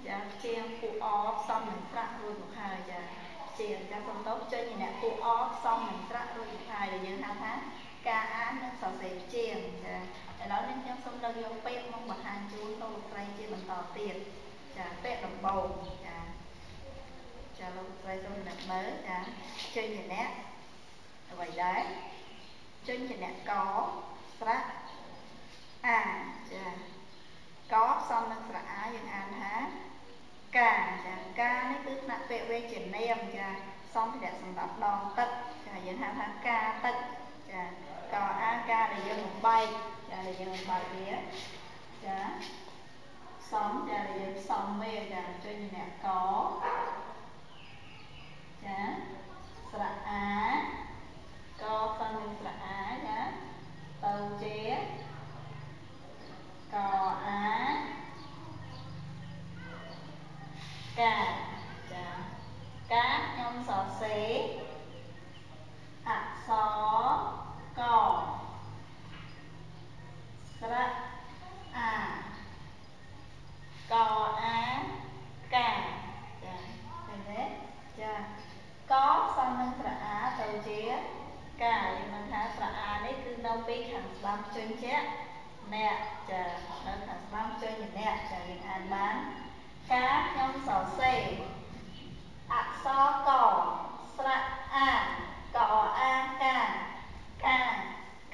ចាជាងពួកអផ្សំនឹងត្រាក់រួចមកហើយចាជាងចាសុំតបចេញអ្នកពួកអផ្សំនឹងត្រាក់រួចមកហើយដែលយើងហៅថាការអាននិងសរសេរជាងចាឥឡូវនេះខ្ញុំសូមលើកយកពាក្យមកបង្ហាញជូនលោកស្រីជាបន្តទៀតចាពាក្យដំបូងចាលោកស្រីសូមអ្នកមើលចាចេញជាអ្នកអ្វីដែរចេញជាអ្នកកស្រៈអាចាកផ្សំនឹងស្រៈអាយើងអានថាកាចាកានេះគឺថ្នាក់ពាក្យវេជ្ជនាមចាសំភារៈសម្រាប់ដងទឹកចាយើងហៅថាកាទឹកចាកអាកាដែលយើងបំបែកចាដែលយើងបំបែកវាចាសំចាដែលយើងសំវាចាចេញជាអ្នកកចាស្រៈអាកផ្សំនឹងស្រៈអាចាទៅជាកអាកាចាកាខ្ញុំសរសេរអក្សរកស្រៈអាកអាកាចាឃើញទេចាកផ្សំនឹងស្រៈអាទៅជាកាយើងនឹងថាស្រៈអានេះគឺនៅពីខាងស្ដាំជញ្ជាក់អ្នកចានៅខាងស្ដាំជញ្ជាក់អ្នកចាយើងអានបានកាខ្ញុំសរសេរអក្សរកស្រៈអាកអាកាកា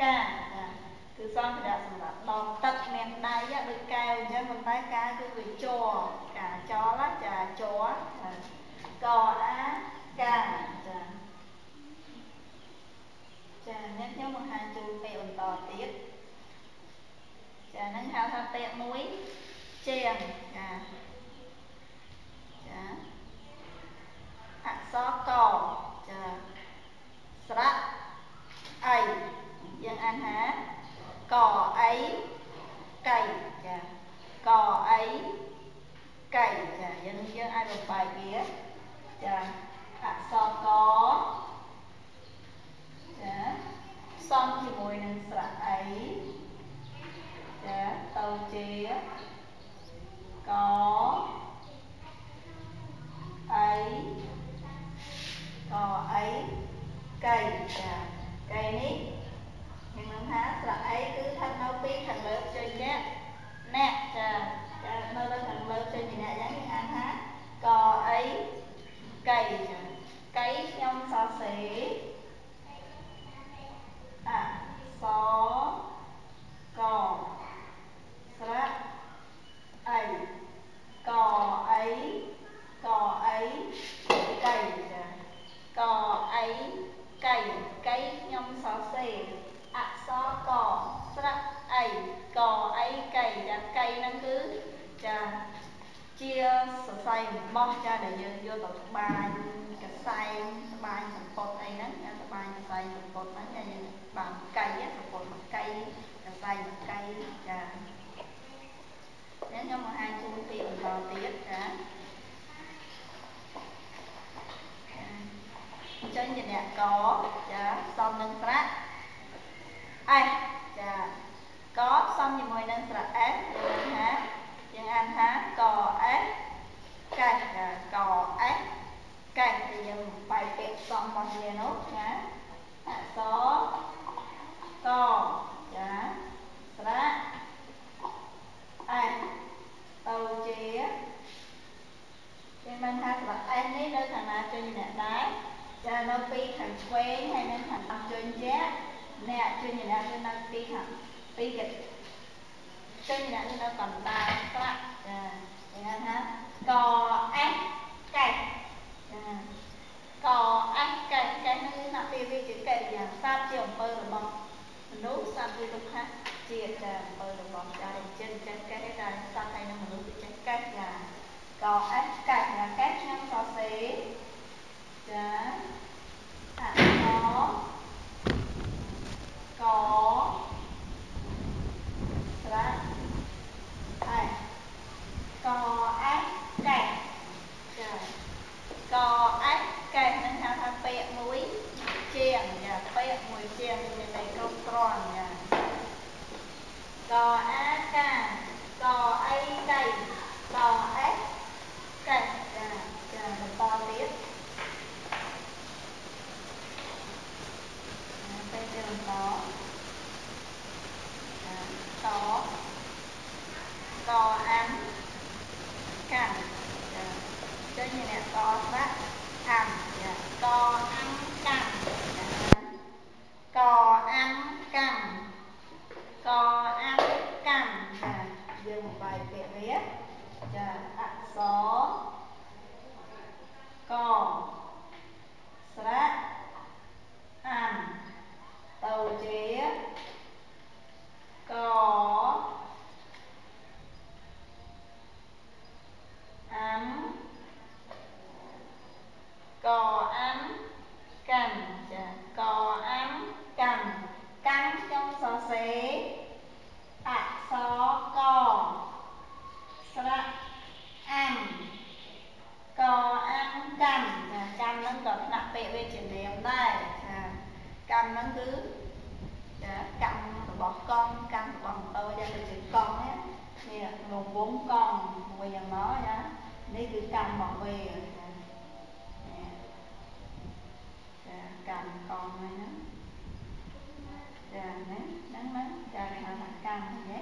ចាគឺសំភារៈសម្រាប់ដងទឹកមានដៃដូចកែវអញ្ចឹងប៉ុន្តែកាគឺវាជ័រកាចលចាជ័រកអាកាចាអ្នកខ្ញុំបង្ហាញជូនពាក្យបន្តទៀតចានឹងហៅថាពាក្យមួយជាងចាអក្សរកចាស្រៈអីយើងអានថាកអីកៃចាកអីកៃចាយើងអាចបំបែកវាចាអក្សរកចាផ្សំជាមួយនឹងស្រៈអីចាទៅជាកអីកអីកៃចាកៃនេះខ្ញុំនឹងថាស្រៈអីគឺស្ថិតនៅពីខាងលើជញ្ជាក់អ្នកចានៅខាងលើជញ្ជាក់អ្នកយ៉ាងនេះអានថាកអីកៃចាកៃខ្ញុំសរសេរអក្សរកស្រៈអីកអីកអីកៃចាកអីកៃកៃខ្ញុំសរសេរអក្សរកស្រៈអីកអីកៃចាកៃហ្នឹងគឺចាជាសរសៃអំបោះចាដែលយើងយកទៅត្បាញកសែងត្បាញសំពត់អីហ្នឹងត្បាញកសែងសំពត់ហ្នឹងយើងបានកៃសំពត់មួយកៃកសែងមួយកៃចាខ្ញុំបង្ហាញជូនពីបន្តទៀតចាចេញជាអ្នកកចាផ្សំនឹងស្រៈអេសចាកផ្សំជាមួយនឹងស្រៈអេសយើងអានថាកអេសកេសចាកអេសកេសthìយើងបែកពាក្យផ្សំរបស់វានោះចាអក្សរកចាស្រៈអេសទៅជាយើងបានថាស្រៈអេសនេះនៅខាងណាចេញអ្នកដែរចានៅពីខាងឆ្វេងហើយនៅខាងតាមជញ្ជាក់អ្នកជញ្ជាក់គឺនៅពីខាងពីកជញ្ជាក់គឺនៅកណ្ដាលស្រៈចាយ៉ាងណាកអេសកេសចាកអេសកេសកេសនេះណាពីវាជាកិរិយាសព្ទជាអំពើរបស់មនុស្សសត្វឬរុក្ខជាតិចាអំពើរបស់ចារចិនចេះកេសតែសត្វហើយនឹងមនុស្សវាចេះកេសចាកអេសកេសណាកេសខ្ញុំសរសេរចាអក្សរកស្រៈអេសកអេសកេសចាកអេសកេសនឹងហៅថាពាក្យមួយជាងចាពាក្យមួយជាងមានន័យគ្រប់គ្រាន់ចាកអាកាកអីកៃកអេសក như nè co srác ăn co ăn cằm co ăn cằm co ăn cằm dừng một bài vẽ vía xó co srác ăn tàu chế có ăn có ăn cầm có ăn cầm cắn trong xó xế xó co srác ăn co ăn cầm cầm nó có nặng bệ về chuyển đề hôm nay cầm nó cứ cầm bỏ con cầm bỏ tôi ra từ chữ con á nè gồm 4 con bây giờ nó nhá nếu cứ cầm bỏ về cầm con này nó nắng là cầm nhé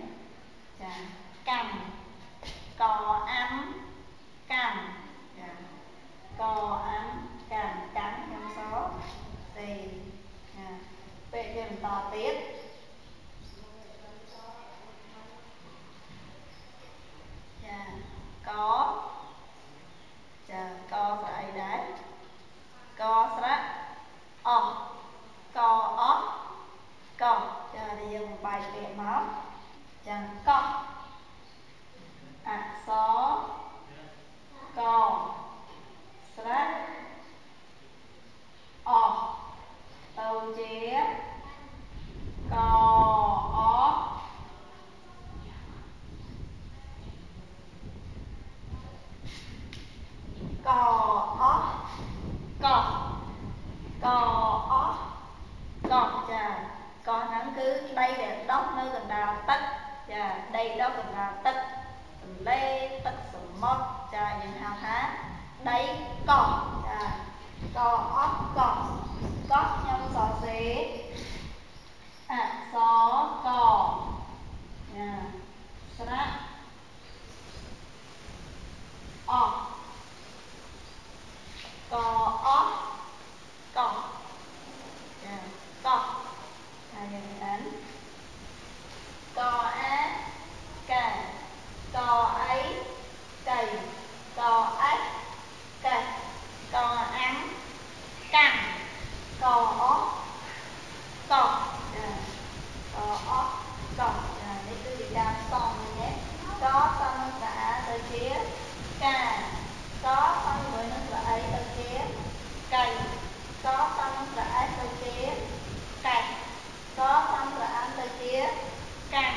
cầm cò ấm cầm cò ấm cầm cắn trong số thì về dừng to tiếp có phải đấy có srác co đi dùng một bài vẽ máu co xó co srác tàu chế co có nắng cứ đây để đốc nơi gần đào tất đây đó gần đào tất lê tất sủng mót những hào thá đây có nhau xó xế xó cò srác những ảnh co á cà co ấy cày co ếch cày co ăn cằm co để tôi bị đam xong rồi nhé có xong cả tới phía cà có xong rồi nó lại tới phía cày có xong lại tới phía cày có xong rồi ăn tới phía cằm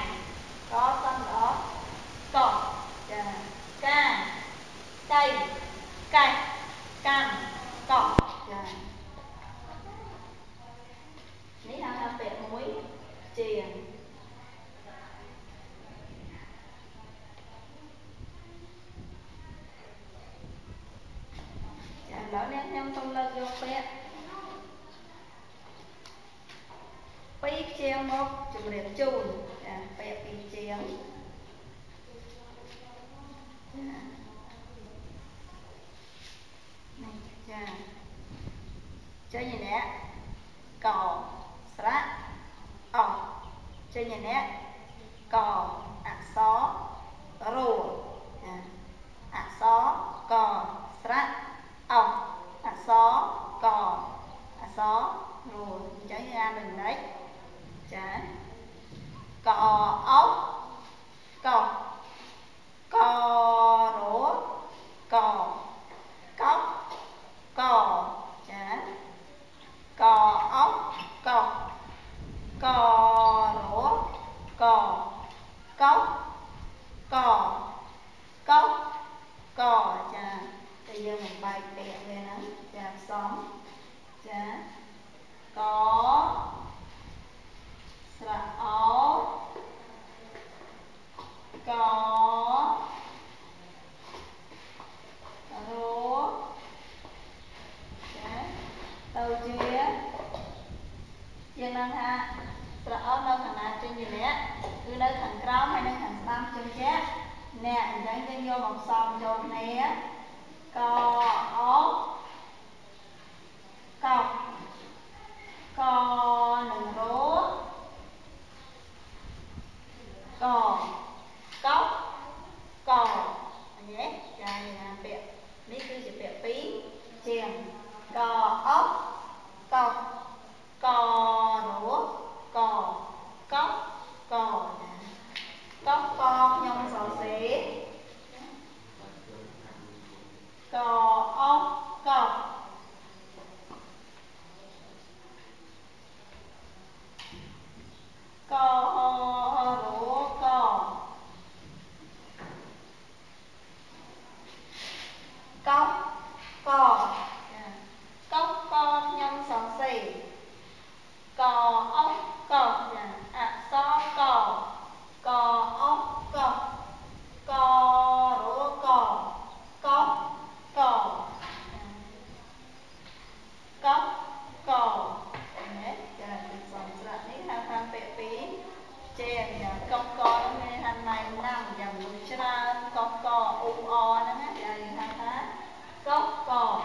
có xong đó cỏ ca cây cày cằm cỏ ní hăng vẽ muối chìa đó nét nhâm không lên vô vẽ pi chiêng một chùm liệt chùn vẽ pi chiêng chơi gì nè cò srác chơi gì nè cò xó rùa xó cò srác xó cò xó rùa chơi ra mình đấy cò ốc cò rổ cò cóc cò cò ốc cò rổ cò cóc cò bây giờ một bài vẽ về nó xóm có srác áo có rố tàu chia dân năng ha srác áo nơi thằng nào trên gì nè cứ nơi thằng cáo hay nơi thằng tam chân chết nè anh dẫn vô một xong cho nè co ốc cọc co nừng rốt cò cốc cò nhé đây là việc ní cứ chỉ việc phí chiềng cò ốc cọc cò rốt cò cốc cò cốc con nhông sò xí cò ốc cọc cò rổ cò cốc cò cốc con nhông sò xì cò ốc cọc xó cò ốc cọc cò rổ cò cốc cò cốc cò nhé từ dòng sợi ní hàng hàng bệ phí chèn cốc cò nó nghe hàng này năm dòng một chra cốc cò u o nó nghe hàng tháng cốc cò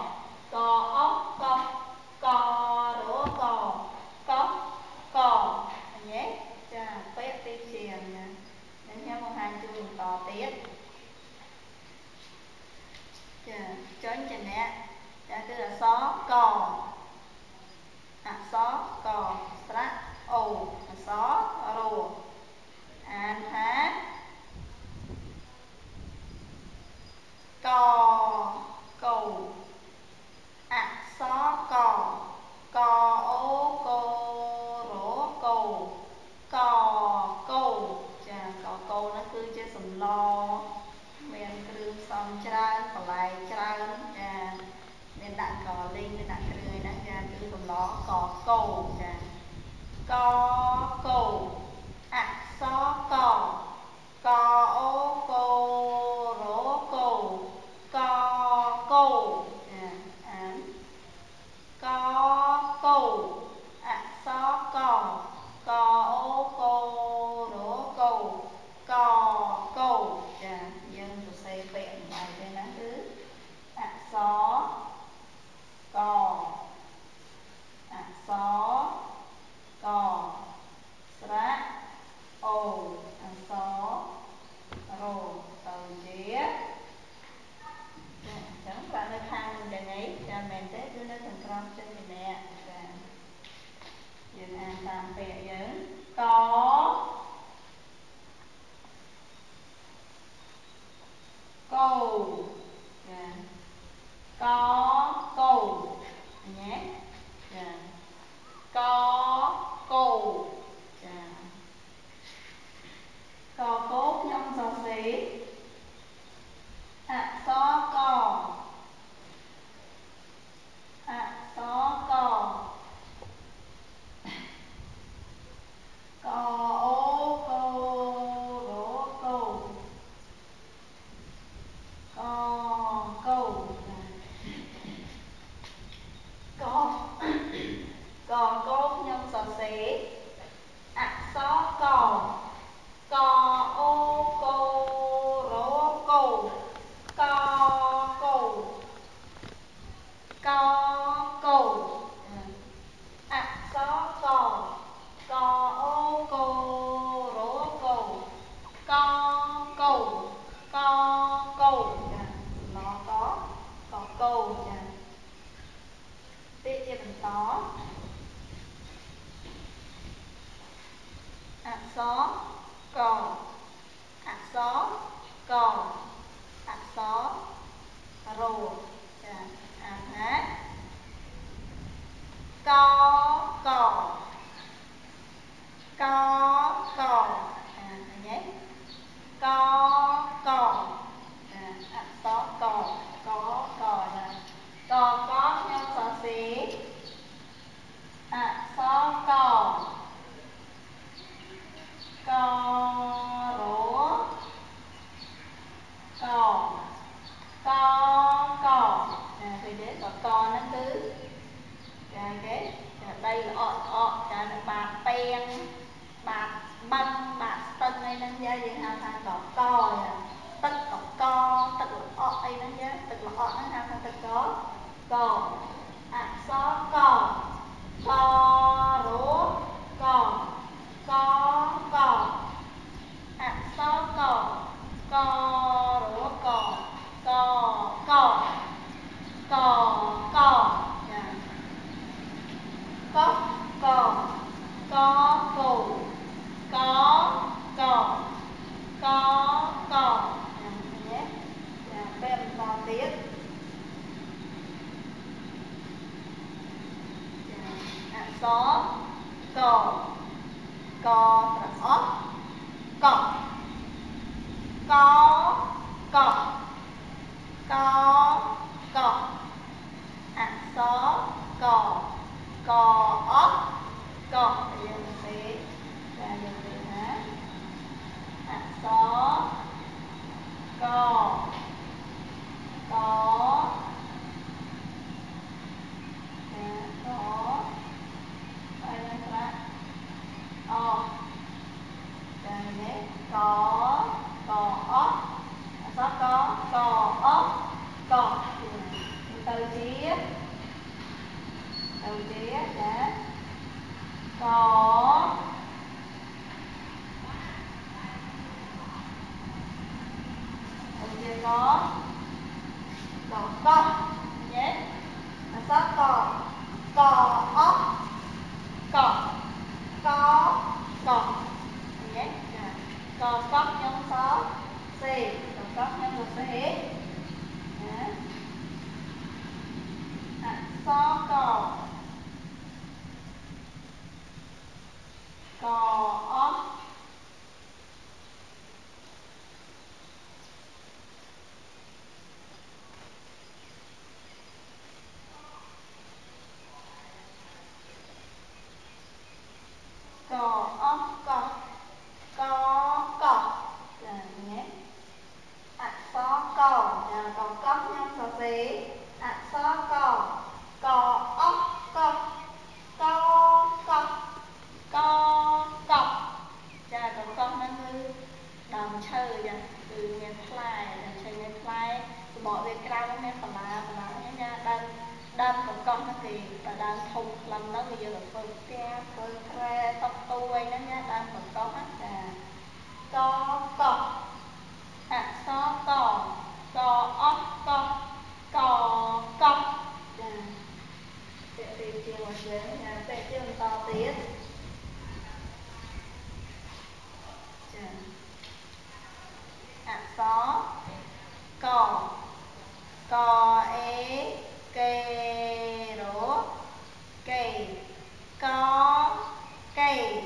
ốc cọc cò rổ cò cốc cò nhé phép đi chèn đến theo một hàng chữ tỏ tiết chốn trên nè tức là xó cò xó cò sra ồ xó rùa an hát cò cầu xó cò ô cô rổ cầu cò cầu cò cầu nó cứ chơi sầm lo miền cứ xong tràn còn lại tràn miền đạn cò linh miền đạn cười đạn ra cứ sầm lo cò cầu co cầu xó cò ô cô rổ cầu co cầu có cầu xó cò ô cô rổ cầu cầu dân tụi xây vẹn bài trên đó thứ xó cò xó cò sra ồ xó rồ tàu chía chẳng phải nơi khang mình để ấy mình tế đưa nơi thành công trên thì nè dừng an tam vẹn nhớ có cầu có cầu nhé có cầu cò cốt nhông sò xí xó cò xó cò cò ô cô rổ cầu co cầu cò cò cò rúa cò cò cò rúa cò yeah. Có cù có nhé bên to tiết có cò trỏ cọp có cọp xó cò ốc cọp bây giờ mình sẽ ra dần dần hả xó cò có ai lên các bạn đây nhé có ốc xó cò ốc cọp từ chía đã có đầu tiên có nhé só cò ốc cọp nhé cò cóc giống xó xì cò cóc giống một xí xó cò ốc nhé xó cò cóc nhau xó xí xó cò ốc cọp cọp nó cứ đòn chơi nha từ miền fly chơi miền fly bỏ về cái nó miền phật lá nha đâm cọp nó thì và đâm thùng làm nó bây giờ là phơi tre tóc tôi nó nha đâm cọp hết cọp xó cò ốc cọp sẽ tìm chiều một chuyến sẽ chiều to tiết xó cò ế kê rổ cây có cây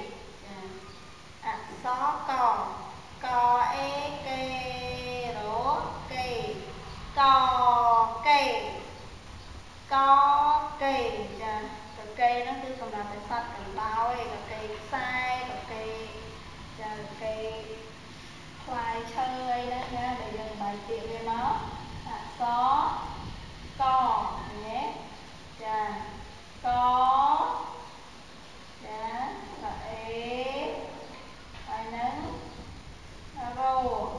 xó cò ế kê rổ cây có cây cây nó cứ còn là cái sắt cần bao ấy cây sai cây khoai chơi đó nha để dần bài chuyện với nó xó cò nhé có và ế bài nắng rô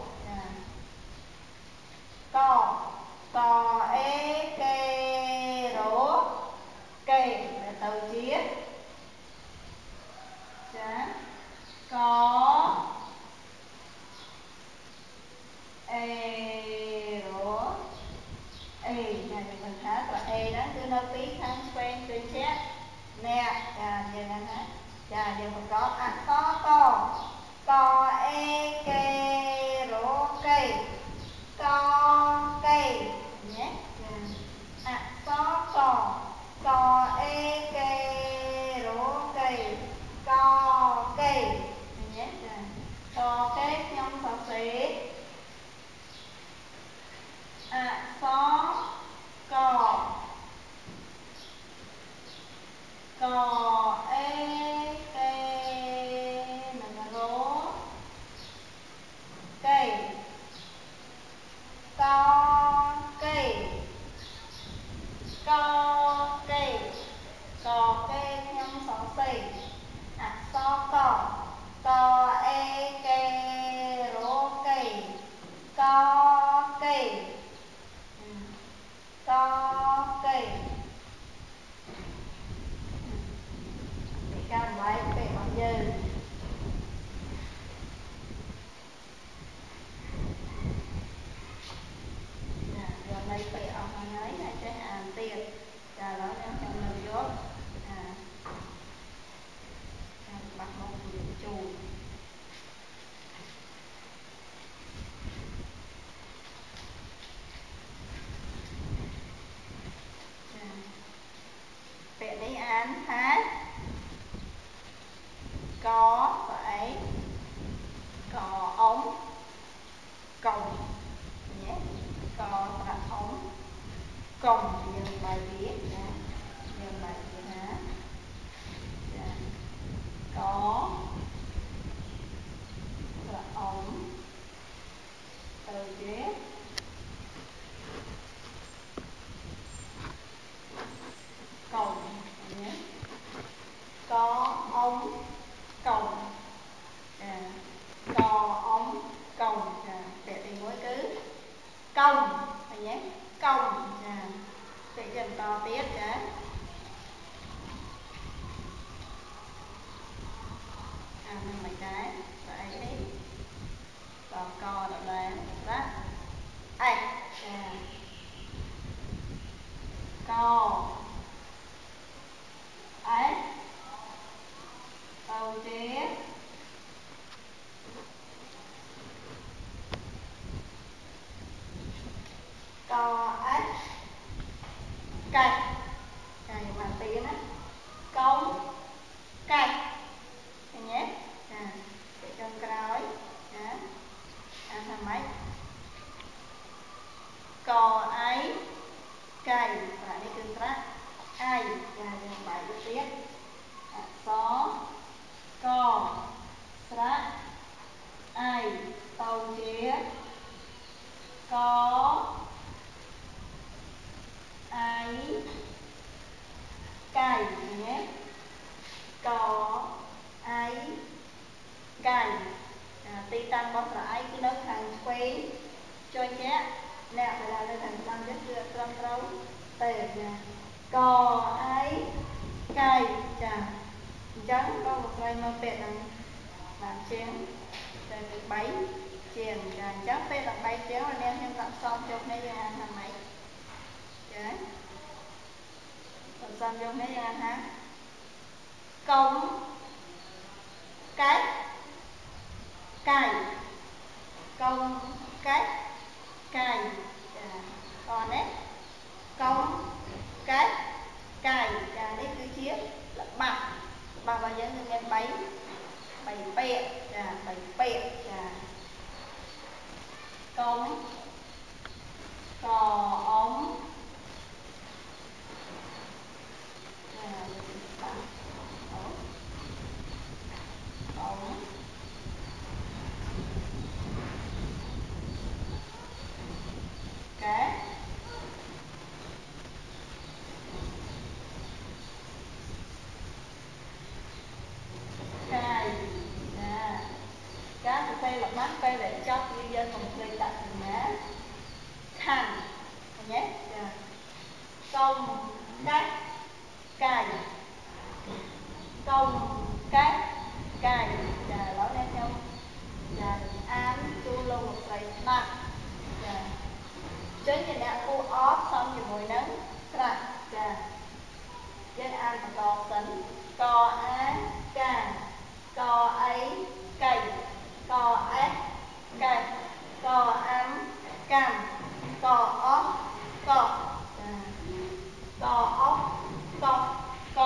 cò ế kê rổ cây là tàu chiết có rổ này mình hát và đó cứ nói tí khăn quen tuyên chết nè giờ này hả giờ mình có xó cò kê rổ cây cây nhé xó cò kê rổ cây cây nhé cò kết nhóm xó xí xó cò ế kê mình là rố ហើយចេះអានទៀតចាឥឡូវខ្ញុំលើកយកបាក់មកជូនពាក្យនេះអានថាកស្អីកអ៊ំកុំញ៉េកស្រៈអ៊ំកុំយើងបាយវាចាយើងបាយវាណាចាកស្រៈអ៊ំទៅជាកុំញ៉េកអ៊ំកុំចាកអ៊ំកុំចាពាក្យទី1គឺកុំឃើញទេកុំចាពាក្យយើងបន្តទៀតចាអានឹងមិនដែរស្អីនេះតកដល់ដែរស្រាអេចាកអេទៅជាកអេកាច់ចាយើងបានពីណាកុំកាច់ឃើញទេចាពាក្យចុងក្រោយចាអានថាម៉េចកអៃកៃស្រៈនេះគឺស្រៈអៃចាយើងបែកទៅទៀតអក្សរកស្រៈអៃទៅជាកអៃកៃញ៉េកអៃកៃទីតាំងរបស់ស្រៈអៃគឺនៅខាងឆ្វេងចុញញាក់អ្នកដែលនៅខាងស្ដាំនេះគឺត្រឹមត្រូវទេចាកអៃកៃចាអញ្ចឹងបងប្អូនមកពាក្យនឹងបានជាងតែគឺ3ជាងចាអញ្ចឹងពេល13ជាងនាងខ្ញុំដាក់ផ្សំយកនេះយើងអានថាម៉េចចាផ្សំយកនេះយើងអានថាកុំកាច់កៃកុំកាច់កៃចាតោះនេះកុំកាច់កៃចានេះគឺជាល្បះរបស់យើងគឺមាន3ពាក្យចា3ពាក្យចាកុំកអ៊ំចាបាទអូកុំកែកាយចាការទៅពេលរបស់ពេលដែលចប់គឺយើងកុំភ្លេចដាក់សញ្ញាខាងឃើញទេចាកុំកាច់កាយកុំកាច់កាយចាឥឡូវនេះខ្ញុំចាអានទូលោកលោកស្រីស្ដាប់ចាចឹងជាអ្នកគូអបសំជាមួយនឹងស្រៈចាយើងអានបន្តសិនកអាកាកអីកៃកអេកែកអាំកម្មកអស់កចាកអស់កក